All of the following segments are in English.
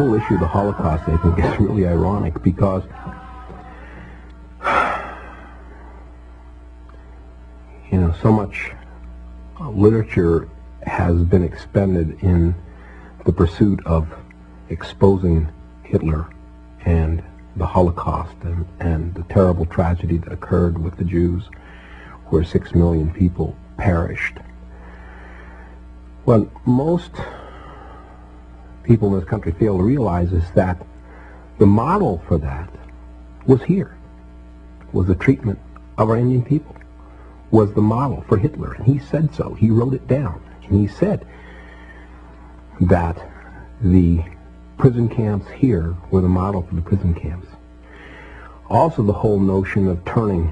whole issue of the Holocaust, I think, is really ironic because so much literature has been expended in the pursuit of exposing Hitler and the Holocaust and the terrible tragedy that occurred with the Jews, where 6 million people perished. What most people in this country fail to realize is that the model for that was here, was the treatment of our Indian people, was the model for Hitler, and he said so. He wrote it down, and he said that the prison camps here were the model for the prison camps. Also, the whole notion of turning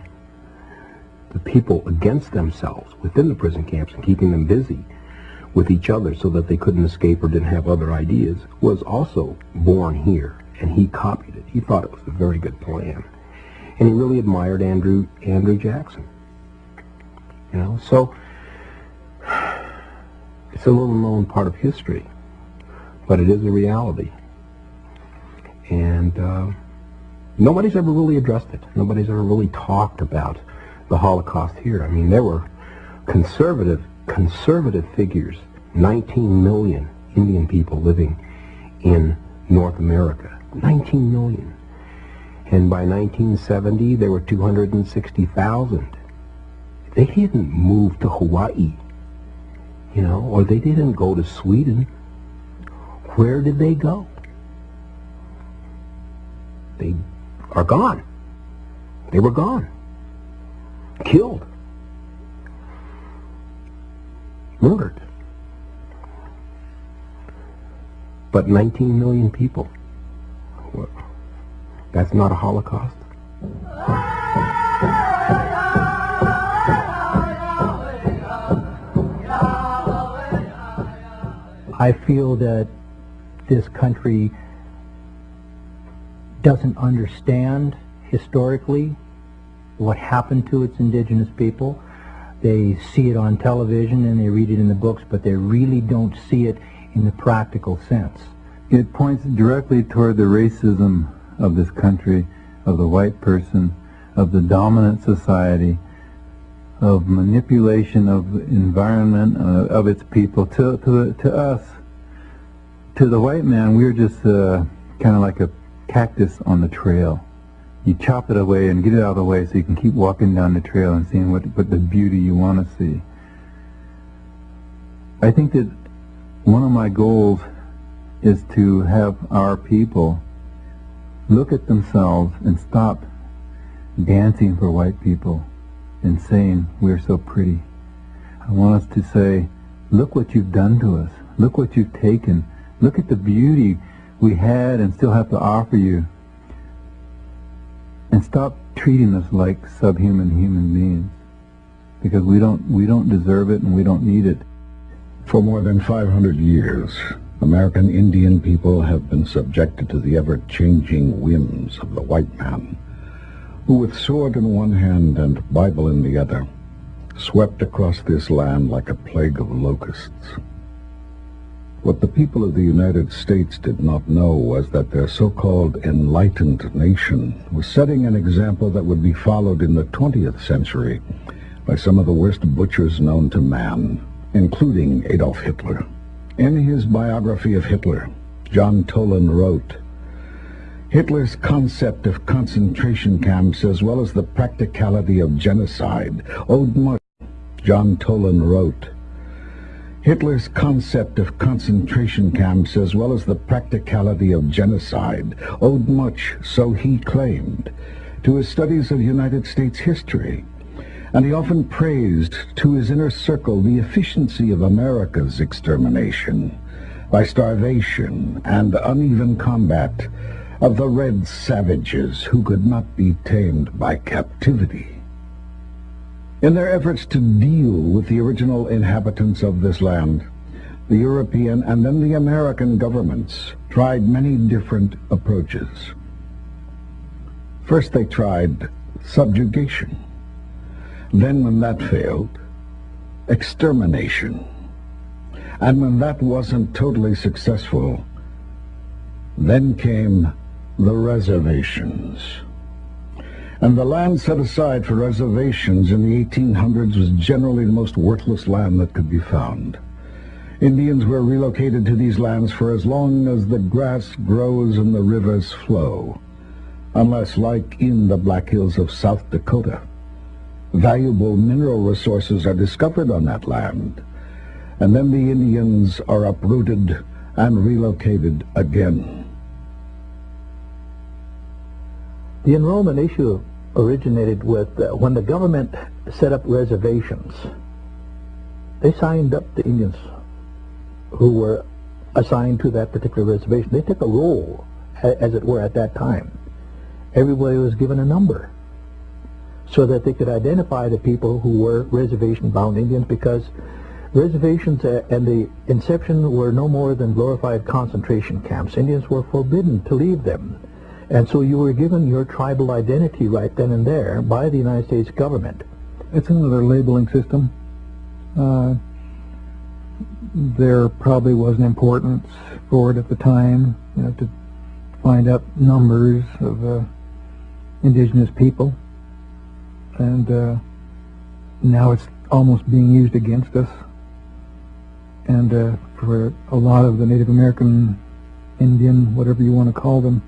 the people against themselves within the prison camps and keeping them busy with each other so that they couldn't escape or didn't have other ideas was also born here, and he copied it. He thought it was a very good plan, and he really admired Andrew Jackson. So it's a little known part of history, but it is a reality. And nobody's ever really addressed it. Nobody's ever really talked about the Holocaust here. I mean, there were conservative figures, 19 million Indian people living in North America. 19 million. And by 1970, there were 260,000. They didn't move to Hawaii, or they didn't go to Sweden. Where did they go? They are gone. They were gone. Killed. Murdered. But 19 million people. That's not a Holocaust. I feel that this country doesn't understand historically what happened to its indigenous people. They see it on television and they read it in the books, but they really don't see it in the practical sense. It points directly toward the racism of this country, of the white person, of the dominant society, of manipulation of the environment, of its people. To us, to the white man, we're just kind of like a cactus on the trail. You chop it away and get it out of the way so you can keep walking down the trail and seeing what the beauty you want to see. I think that one of my goals is to have our people look at themselves and stop dancing for white people and saying we're so pretty. I want us to say, look what you've done to us. Look what you've taken. Look at the beauty we had and still have to offer you. And stop treating us like subhuman human beings, because we don't deserve it and we don't need it. For more than 500 years, American Indian people have been subjected to the ever-changing whims of the white man, who with sword in one hand and Bible in the other, swept across this land like a plague of locusts. What the people of the United States did not know was that their so-called enlightened nation was setting an example that would be followed in the 20th century by some of the worst butchers known to man, including Adolf Hitler. In his biography of Hitler, John Toland wrote, Hitler's concept of concentration camps as well as the practicality of genocide owed much. John Toland wrote, Hitler's concept of concentration camps as well as the practicality of genocide owed much, so he claimed, to his studies of United States history, and he often praised to his inner circle the efficiency of America's extermination by starvation and uneven combat of the red savages who could not be tamed by captivity. In their efforts to deal with the original inhabitants of this land, the European and then the American governments tried many different approaches. First they tried subjugation. Then when that failed, extermination. And when that wasn't totally successful, Then came the reservations. And the land set aside for reservations in the 1800s was generally the most worthless land that could be found. Indians were relocated to these lands for as long as the grass grows and the rivers flow, unless, like in the Black Hills of South Dakota, valuable mineral resources are discovered on that land, and then the Indians are uprooted and relocated again. The enrollment issue originated with when the government set up reservations. They signed up the Indians who were assigned to that particular reservation. They took a roll, as it were, at that time. Everybody was given a number so that they could identify the people who were reservation-bound Indians, because reservations and the inception were no more than glorified concentration camps. Indians were forbidden to leave them. And so you were given your tribal identity right then and there by the United States government. It's another labeling system. There probably was an importance for it at the time, to find out numbers of indigenous people. And now it's almost being used against us. And for a lot of the Native American, Indian, whatever you want to call them,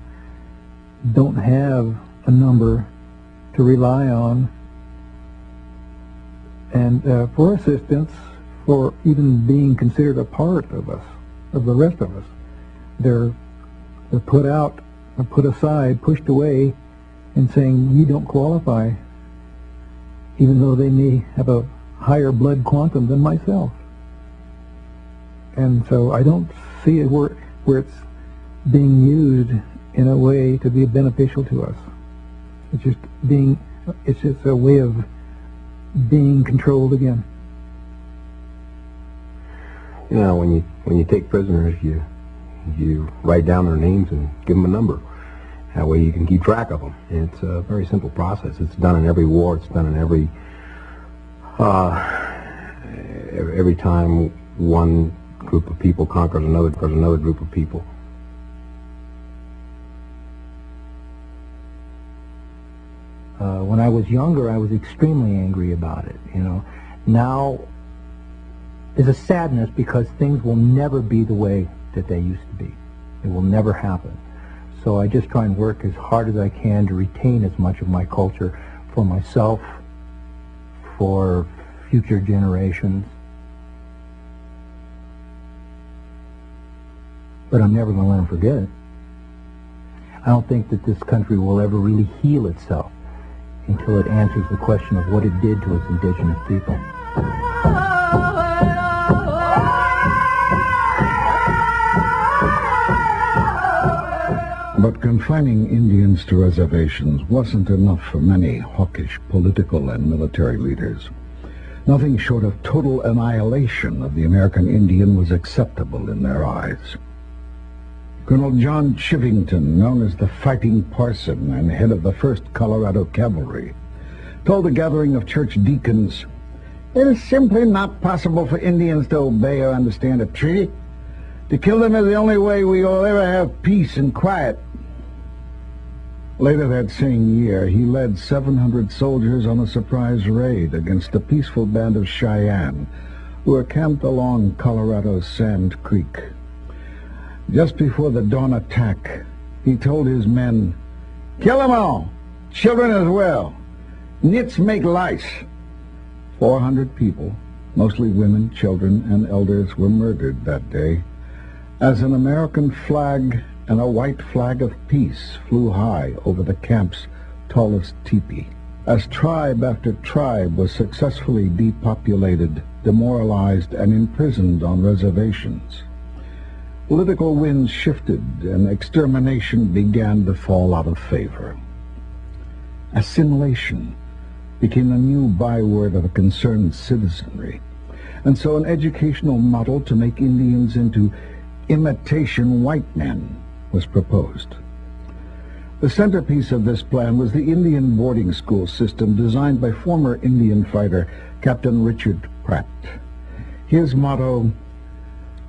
don't have a number to rely on, and for assistance, for even being considered a part of us, of the rest of us. They're put out, put aside, pushed away, and saying, you don't qualify, even though they may have a higher blood quantum than myself. And so I don't see it where it's being used in a way to be beneficial to us. It's just a way of being controlled again. You know, when you take prisoners, you write down their names and give them a number. That way you can keep track of them. And it's a very simple process. It's done in every war. It's done in every time one group of people conquers another group of people. When I was younger, I was extremely angry about it. Now there's a sadness because things will never be the way that they used to be. It will never happen. So I just try and work as hard as I can to retain as much of my culture for myself, for future generations. But I'm never going to let them forget it. I don't think that this country will ever really heal itself until it answers the question of what it did to its indigenous people. But confining Indians to reservations wasn't enough for many hawkish political and military leaders. Nothing short of total annihilation of the American Indian was acceptable in their eyes. Colonel John Chivington, known as the Fighting Parson and head of the 1st Colorado Cavalry, told a gathering of church deacons, "It is simply not possible for Indians to obey or understand a treaty. To kill them is the only way we will ever have peace and quiet." Later that same year, he led 700 soldiers on a surprise raid against a peaceful band of Cheyenne who were camped along Colorado's Sand Creek. Just before the dawn attack, he told his men, "Kill them all, children as well. Nits make lice." 400 people, mostly women, children, and elders, were murdered that day, as an American flag and a white flag of peace flew high over the camp's tallest teepee. As tribe after tribe was successfully depopulated, demoralized, and imprisoned on reservations, political winds shifted and extermination began to fall out of favor. Assimilation became a new byword of a concerned citizenry, and so an educational model to make Indians into imitation white men was proposed. The centerpiece of this plan was the Indian boarding school system designed by former Indian fighter Captain Richard Pratt. His motto,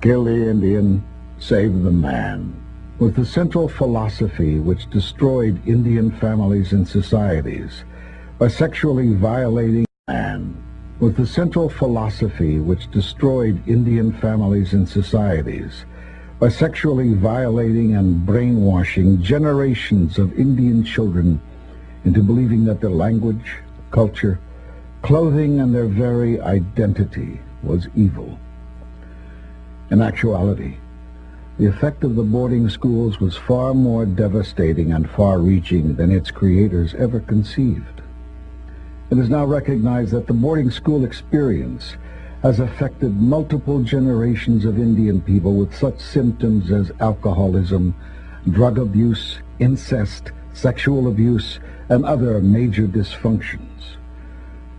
"Kill the Indian, save the man." was the central philosophy which destroyed Indian families and societies by sexually violating man. Was the central philosophy which destroyed Indian families and societies by sexually violating and brainwashing generations of Indian children into believing that their language, culture, clothing, and their very identity was evil. In actuality, the effect of the boarding schools was far more devastating and far-reaching than its creators ever conceived. It is now recognized that the boarding school experience has affected multiple generations of Indian people with such symptoms as alcoholism, drug abuse, incest, sexual abuse, and other major dysfunctions.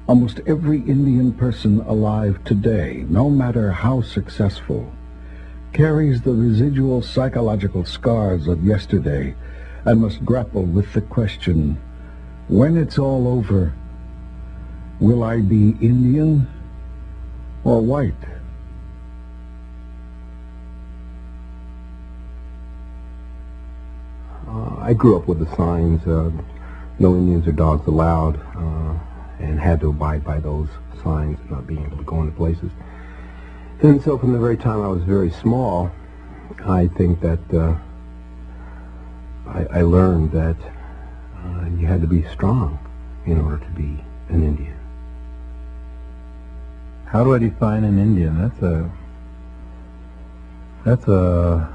Almost every Indian person alive today, no matter how successful, carries the residual psychological scars of yesterday and must grapple with the question, when it's all over, will I be Indian or white? I grew up with the signs, no Indians or dogs allowed, and had to abide by those signs, not being able to go into places. And so from the very time I was very small, I think that I learned that you had to be strong in order to be an Indian. How do I define an Indian? That's a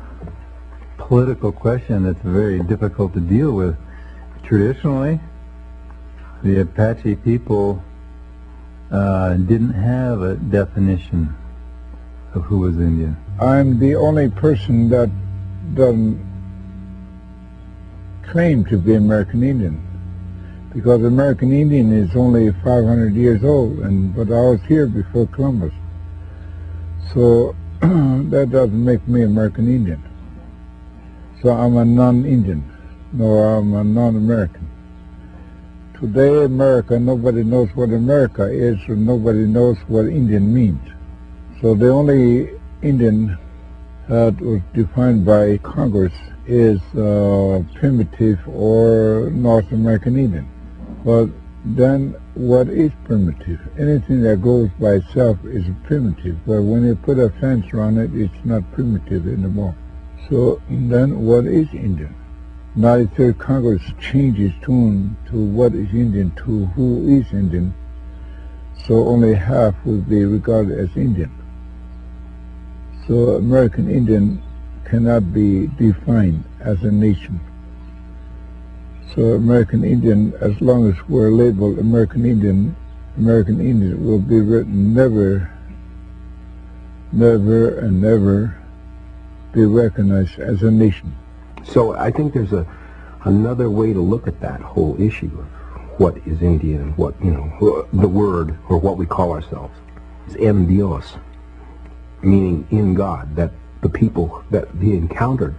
political question that's very difficult to deal with. Traditionally, the Apache people didn't have a definition of who was Indian. I'm the only person that doesn't claim to be American Indian, because American Indian is only 500 years old, but I was here before Columbus. So that doesn't make me American Indian. So I'm a non-Indian, no, I'm a non-American. Today, America, nobody knows what America is, and nobody knows what Indian means. So the only Indian that was defined by Congress is primitive or North American Indian. But then what is primitive? Anything that goes by itself is primitive, but when you put a fence around it, it's not primitive anymore. So then what is Indian? 93rd Congress changed its tune to what is Indian to who is Indian, so only half will be regarded as Indian. So American Indian cannot be defined as a nation. So American Indian, as long as we're labeled American Indian will be written never, never, and never be recognized as a nation. So I think there's another way to look at that whole issue of what is Indian and what, the word or what we call ourselves is en Dios, meaning in God, that the people that he encountered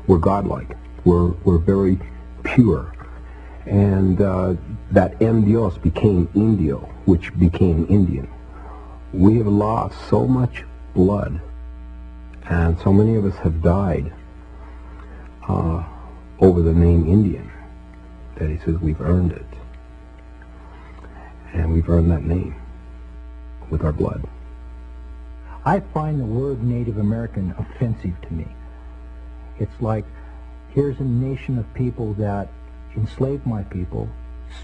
were godlike, were very pure. And that en Dios became Indio, which became Indian. We have lost so much blood, and so many of us have died over the name Indian, that he says we've earned it. And we've earned that name with our blood. I find the word Native American offensive to me. It's like, here's a nation of people that enslaved my people,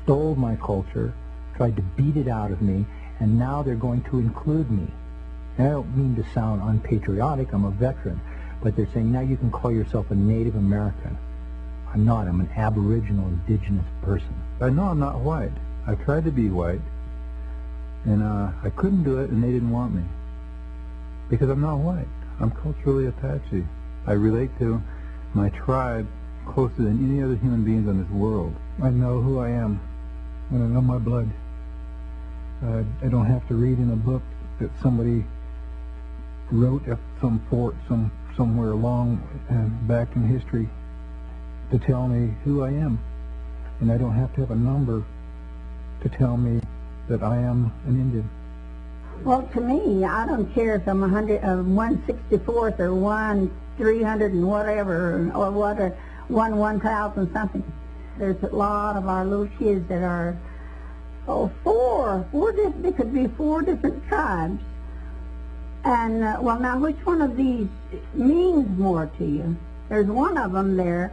stole my culture, tried to beat it out of me, and now they're going to include me. And I don't mean to sound unpatriotic, I'm a veteran, but they're saying now you can call yourself a Native American. I'm not, I'm an Aboriginal indigenous person. I know I'm not white. I tried to be white, and I couldn't do it, and they didn't want me. Because I'm not white. I'm culturally Apache. I relate to my tribe closer than any other human beings on this world. I know who I am, and I know my blood. I don't have to read in a book that somebody wrote at some fort somewhere long and back in history to tell me who I am. And I don't have to have a number to tell me that I am an Indian. Well, to me, I don't care if I'm 164th or 300 and whatever, or what, 1,000 something. There's a lot of our little kids that are, there could be 4 different tribes. And, well, now which one of these means more to you? There's one of them there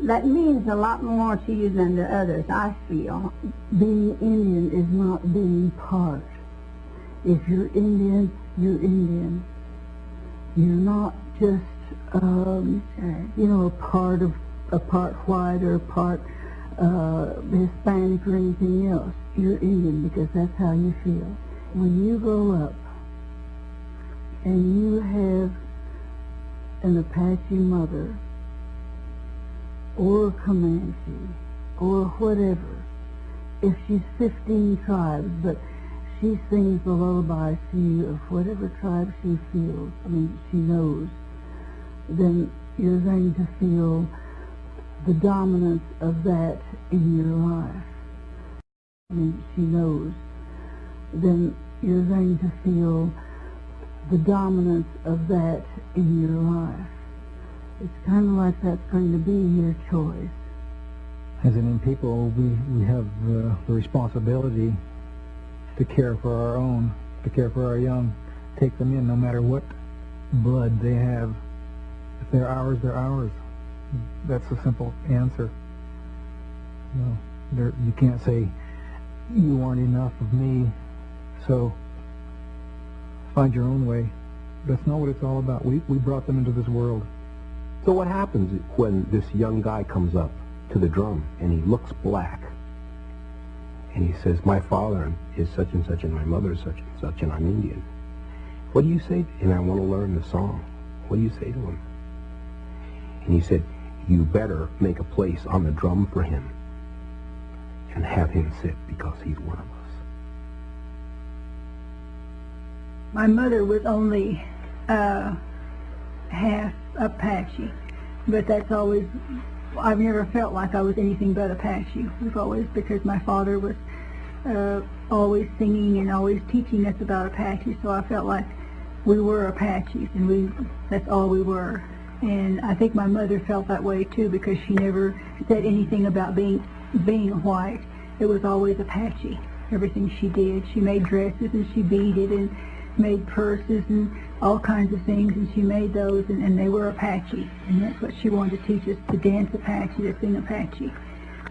that means a lot more to you than the others, I feel. Being Indian is not being part. If you're Indian, you're Indian. You're not just, a part white or a part Hispanic or anything else. You're Indian because that's how you feel. When you grow up and you have an Apache mother or a Comanche or whatever, if she's 15 tribes, but she sings the lullaby to you of whatever tribe she feels, she knows, then you're going to feel the dominance of that in your life. She knows, then you're going to feel the dominance of that in your life. It's kind of like that's going to be your choice. As Indian people, we have the responsibility to care for our own, to care for our young, take them in no matter what blood they have. If they're ours, they're ours. That's a simple answer. You can't say, you aren't enough of me, so find your own way. That's not what it's all about. We brought them into this world. So what happens when this young guy comes up to the drum and he looks black and he says, my father is such and such and my mother is such and such and I'm Indian? What do you say? And I want to learn the song. What do you say to him? And he said, you better make a place on the drum for him and have him sit because he's one of us. My mother was only half Apache, but that's always, I've never felt like I was anything but Apache. It was always because my father was always singing and always teaching us about Apache, so I felt like we were Apaches, and that's all we were. And I think my mother felt that way too, because she never said anything about being white. It was always Apache. Everything she did, she made dresses and she beaded and made purses and all kinds of things, and she made those, and they were Apache, and that's what she wanted to teach us, to dance Apache, to sing Apache.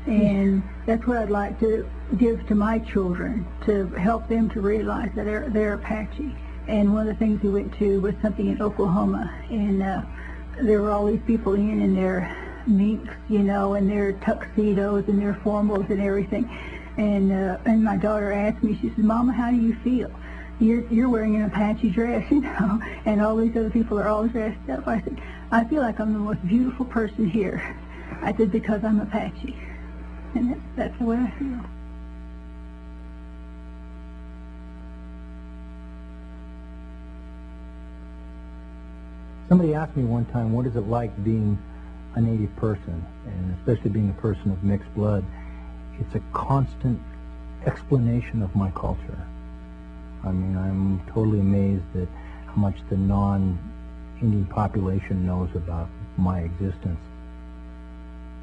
And that's what I'd like to give to my children, to help them to realize that they're Apache. And one of the things we went to was something in Oklahoma, and there were all these people in their minks, and their tuxedos and their formals and everything. And my daughter asked me, she said, Mama, how do you feel? You're wearing an Apache dress, and all these other people are all dressed up. I said, I feel like I'm the most beautiful person here. I said, because I'm Apache. And that's the way I feel. Somebody asked me one time, what is it like being a Native person, and especially being a person of mixed blood? It's a constant explanation of my culture. I'm totally amazed at how much the non-Indian population knows about my existence.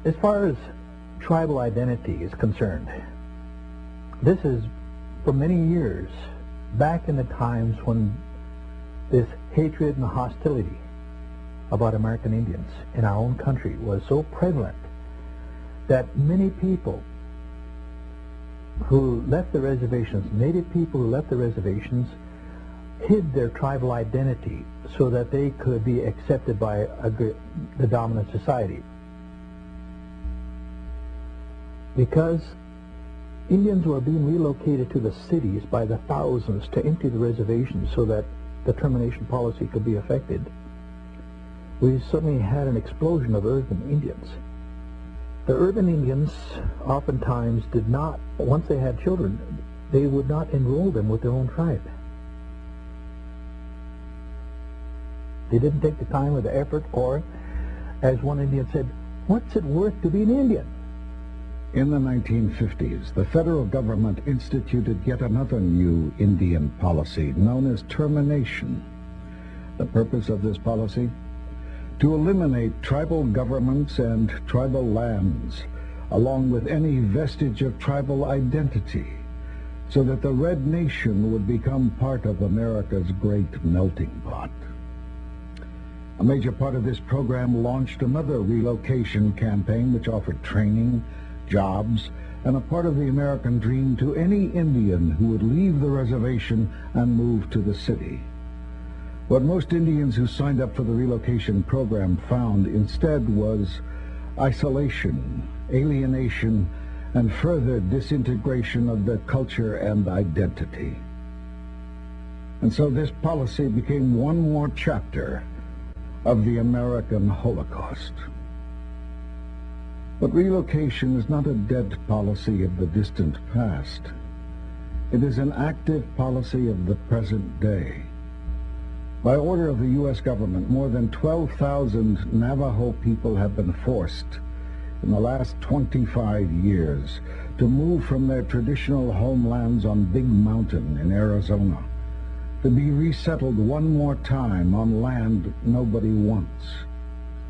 As far as tribal identity is concerned, this is, for many years, back in the times when this hatred and hostility about American Indians in our own country was so prevalent that many people who left the reservations, Native people who left the reservations, hid their tribal identity so that they could be accepted by the dominant society. Because Indians were being relocated to the cities by the thousands to empty the reservations so that the termination policy could be effected, we suddenly had an explosion of urban Indians. The urban Indians oftentimes did not, once they had children, they would not enroll them with their own tribe. They didn't take the time or the effort, or, as one Indian said, what's it worth to be an Indian? In the 1950s, the federal government instituted yet another new Indian policy known as termination. The purpose of this policy? to eliminate tribal governments and tribal lands, along with any vestige of tribal identity, so that the Red Nation would become part of America's great melting pot. A major part of this program launched another relocation campaign which offered training, jobs, and a part of the American dream to any Indian who would leave the reservation and move to the city. What most Indians who signed up for the relocation program found instead was isolation, alienation, and further disintegration of their culture and identity. And so this policy became one more chapter of the American Holocaust. But relocation is not a dead policy of the distant past. It is an active policy of the present day. By order of the U.S. government, more than 12,000 Navajo people have been forced in the last 25 years to move from their traditional homelands on Big Mountain in Arizona, to be resettled one more time on land nobody wants,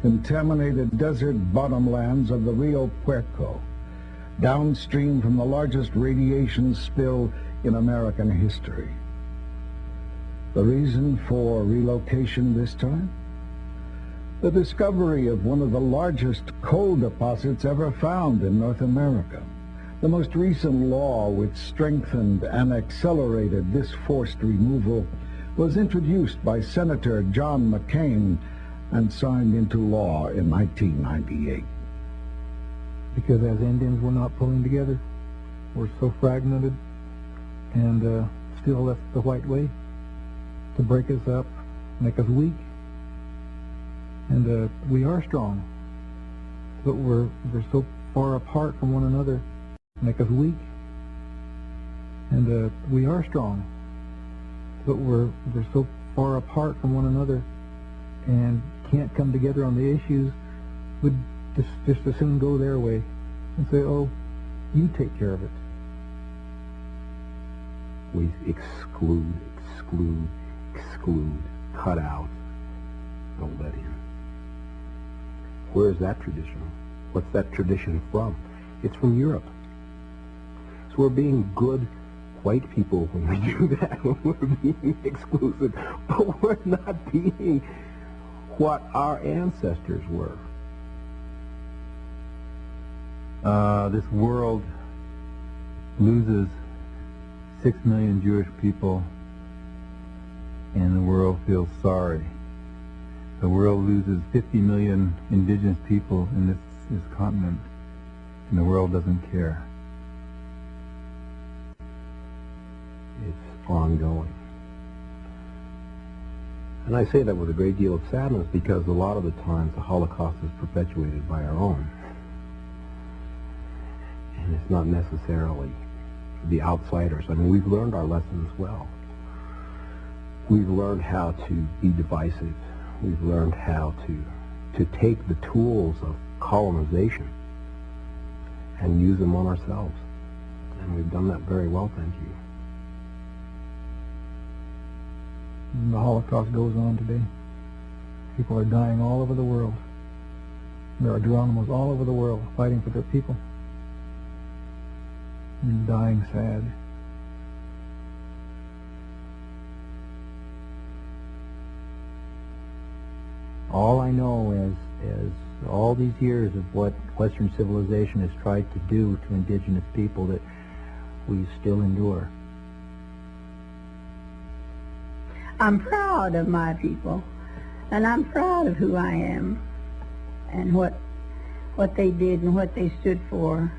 contaminated desert bottomlands of the Rio Puerco, downstream from the largest radiation spill in American history. The reason for relocation this time? The discovery of one of the largest coal deposits ever found in North America. The most recent law which strengthened and accelerated this forced removal was introduced by Senator John McCain and signed into law in 1998. Because as Indians, we're not pulling together. We're so fragmented, and still that's the white way, to break us up, make us weak. And we are strong, but we're so far apart from one another, make us weak. And we are strong, but we're so far apart from one another and can't come together on the issues. Would just as soon go their way and say, oh, you take care of it. We exclude, cut out, don't let in. Where is that tradition? What's that tradition from? It's from Europe. So we're being good white people when we do that, when we're being exclusive, but we're not being what our ancestors were. This world loses 6 million Jewish people, and the world feels sorry. The world loses 50 million indigenous people in this continent, and the world doesn't care. It's ongoing. And I say that with a great deal of sadness because a lot of the times the Holocaust is perpetuated by our own. And it's not necessarily the outsiders. I mean, we've learned our lessons well. We've learned how to be divisive. We've learned how to take the tools of colonization and use them on ourselves. And we've done that very well, thank you. And the Holocaust goes on today. People are dying all over the world. There are Geronimos all over the world fighting for their people. And dying sad. All I know is all these years of what Western civilization has tried to do to indigenous people that we still endure. I'm proud of my people, and I'm proud of who I am, and what they did and what they stood for.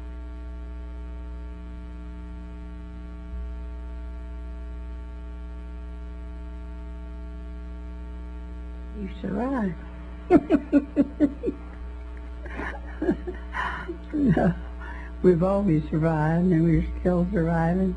You survived. No, we've always survived, and we're still surviving.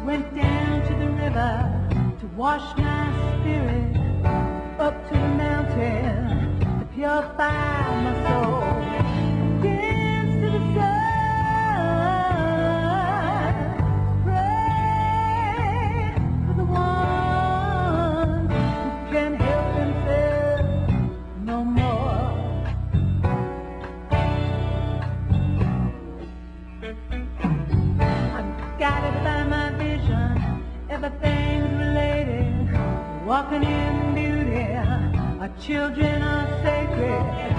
Went down to the river to wash my purify my soul. Dance to the sun, pray for the ones who can help themselves no more. I've got to find my vision, everything's related, walking in beauty, our children are sacred.